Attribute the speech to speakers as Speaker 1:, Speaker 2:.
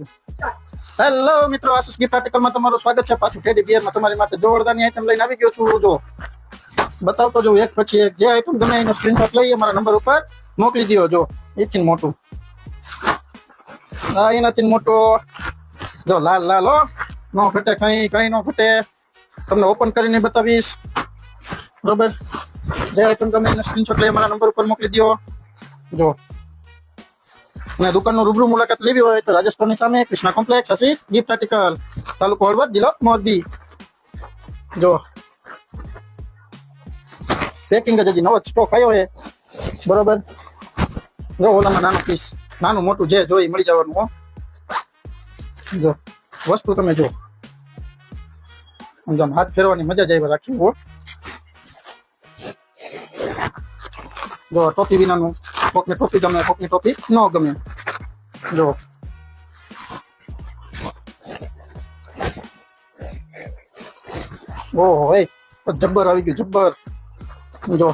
Speaker 1: Hello મિત્રો, આશીષ gift આર્ટિકલમાં તમારું સ્વાગત છે. પાછું ટેડી બિયરમાં તમારી માટે જોરદારની આઈટમ લઈને આવી ગયો છું. જો બતાવતો જો એક પછી એક જે આઈટમ ગમે એનો સ્ક્રીનશોટ લઈ મારા નંબર ઉપર મોકલી દો. જો એથી મોટું, હા એનાથી મોટો, જો લાલ લાલ હો, નો ઘટે, કઈ નો ઘટે. તમને ઓપન કરીને બતાવીશ, બરોબર. જે આઈટમ ગમે એનો સ્ક્રીનશોટ લઈ મારા નંબર ઉપર મોકલી દો. જો અને દુકાનનો રૂબરૂ મુલાકાત લેવી હોય તો રાજસ્થાનની સામે કૃષ્ણા કોમ્પ્લેક્સ, આશીષ ગિફ્ટ આર્ટિકલ, તાલુકો હળવદ, જિલ્લો મોરબી. જો પેકિંગ જ હજી નવો સ્ટોક આવ્યો છે, બરોબર. જો ઓલામાં નાનો પીસ, નાનું મોટું જે જોઈ મળી જવાનું હો. જો વસ્તુ તમે જો આમ હાથ ફેરવાની મજા જ આવી રાખી હો. જો ટોપી વિનાનું, કોકને ટોપી ગમે, કોકની ટોપી ન ગમે. જો ઓહો, જબ્બર આવી ગયું, જબ્બર. જો